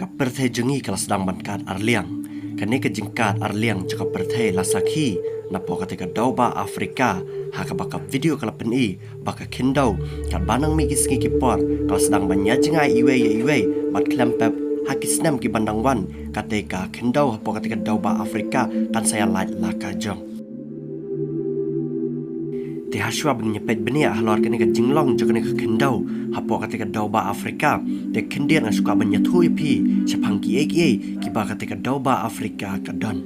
กับประเทศจงีกลสดังบันการอาร์เลียงกันนี้ก็จิงการอาร์เลียงจะกับประเทศลาซาคีนับพอกติกาดาวบาแอฟริกาหากบักกับวิดีโอกลับเป็นบักกับคินดาวกับบ้านังมีกิสกิกิปอร์กลสดังบันยาจงไออีเวบัดเคลมเปบฮักิสเนมกิบันดังวันกัตเตกาคินดาวพอกติกาดาวบาแอฟริกากันsayaลายลากาจงที่ฮัชวาบันยเป็ดบันเนี่ยฮัลลอร์กันนี่ก็จิงล่องจะกันนี่ก็คินดาวฮับพอกติกาดาวบาแอฟริกาเด็กคินเดียนสุกาบันยทุยพีชพังกีเอกิบากติกาดาวบาแอฟริกากระดอน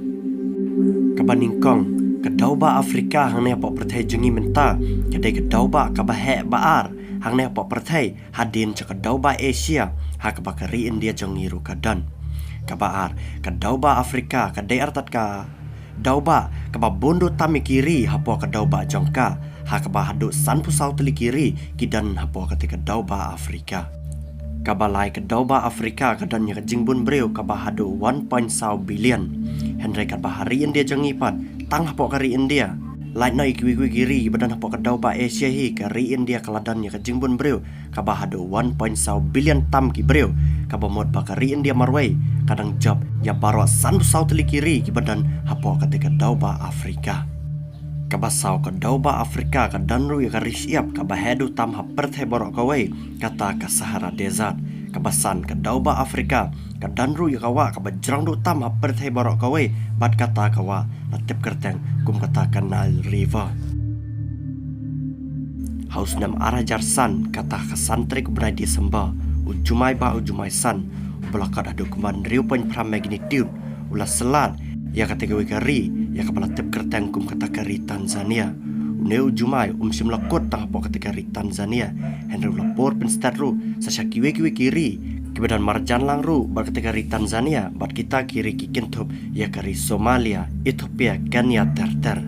กับบันนิงกองกับดาวบาแอฟริกาหางในปอประเทศจงีมันตากับเด็กดาวบากับบะแห่บาอาร์หางในปอประเทศฮัดดินจากดาวบาเอเชียหากบักรีอินเดียจงีรุกระดอนกับบาอาร์กับดาวบาแอฟริกากับเดอาร์ตัดกาดาวบากับบบุนดูตามิกิรีฮับพอกับดาวบาจงกาหากบาฮัดดูสันพุสาวตลิกิรีกิดันฮับพอกับติกดาวบาแอฟริกากับบาไลกับดาวบาแอฟริกากระดอนยังจิงบุนเบรียวกับบาฮัดดู 1.2 บิลเลียนเห็นไรกับบาฮารีอินเดียจงีปัดตั้งฮับพอกรีอินเดียไลน์น้อยกิวิกิรีบัดฮับพอกับดาวบาเอเชียฮีกรีอินเดียกระดอนยังจิงบุนเบรียวกับบาฮัดดู 1.2 บิลเลียนตัมกิเบรียวกับบหมดบากรีอินเดียมารเวkadang job ya baro san pusau teli kiri ki badan hapo ketika dauba Afrika kabasau ka dauba Afrika ka danru ya ka risiap ka bahedu tam haperte borok kawai kata ka Sahara Desert kabasan ka dauba Afrika ka danru ya kawa ka bajrang du tam haperte borok kawai bat kata kawa latip kerteng kum kata Nile River haus nam arajarsan kata ka santri ku beradi semba ujumai ba ujumai san belakad adu keman riu poin pram magnitude ulas selat ya kata kari ya kepala tip kertang kum kata kari Tanzania uneu jumai sim lakot tang po kata kari Tanzania henry lapor penstat ru sasya kiwe kiri kibadan marjan lang ru bar kata kari Tanzania bat kita kiri kikintop ya kari Somalia Ethiopia Kenya terter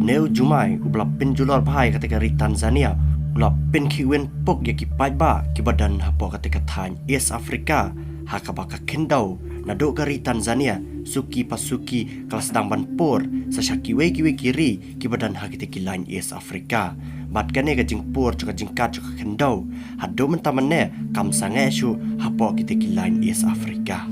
uneu jumai ubla penjulor bahai kata kari Tanzania ulap pen kiwen pok ya kipai ba kibadan hapo kata kata East Africa hakabaka kendau nadok kari Tanzania suki pasuki kelas dangban por sasaki kiwe kiri kibadan hakite kilain East Africa bat kane ka jingpor choka jingkat choka kendau hado mentamane kam sange shu hapo kite kilain East Africa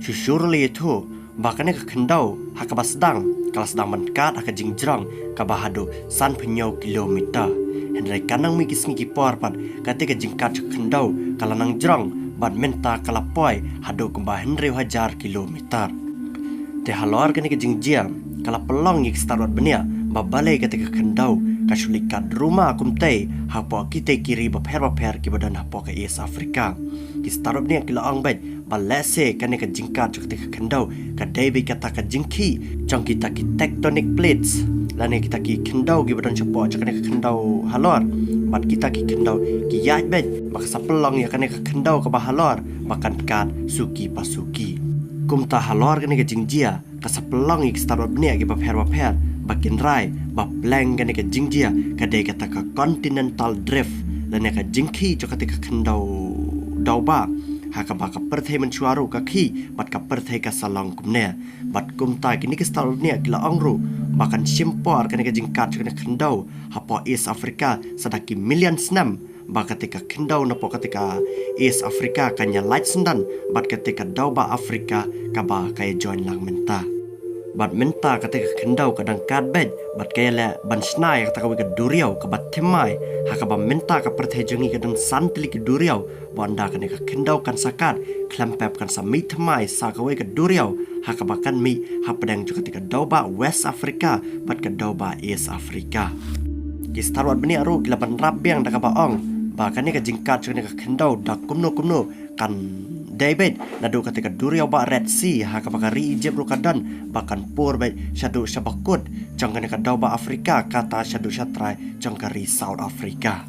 surely itu bakane ka kendau hakabas dang kelas dangban kat haka jingjrang kabahado san penyau kilometer henry kanang mi kismi por pan kate ka jingkat choka kendau kalanang jrang ban menta kalapoi hado kumba henry hajar kilometer te halor kene ke jingjia kala pelong ik starot benia babale ketika kendau kasulikat rumah kumte hapo kite kiri baper ki badan hapo ke East Africa ki starot benia kila angbet balese kene ke jingkat ketika kendau ka debe kata ka jingki jong kita ki tectonic plates lane kita ki kendau ki badan cepo kene ke kendau halor bat kita ki kendau ki yai bet baka sapelong ya kene ke kendau ke bahalor makan kat suki pasuki kumta halor kene ke jingjia ka sapelong ik starot benia ki baper bakin rai bapleng kene ke jingjia ka de kata ka continental drift lane ka jingki ketika kendau dauba hakabaka perthai mencuaru ka khi bat ka perthai ka salong kumne bat kumta kini ke starot benia kila angru bahkan simpor kena jingkat kena kendau hapo East Africa sadaki million snam ba ketika kendau napo ketika East Africa kanya light sendan bat ketika dauba Africa kaba kaya join lang menta bat menta ketika kendau kadang kadbed bat kaya le ban snai kata kawi ke duriau ke bat temai hakaba menta ka pertejengi kadang santli ke duriau banda kena kendau kan sakat klempep kan sami temai sa kawi ke duriau hakabakan mi hapadang juga ketika dauba West Africa bat ke dauba East Africa ki starwat beni aru gilaban rabiang da kabaong bahkan ni ka jingkat juga ke kendau da kumno kan David nadu ketika duriau ba Red Sea hakabakari Egypt rukadan bahkan pur bet syadu syabakut jangkane ka dauba Afrika kata syadu syatrai jangkari South Africa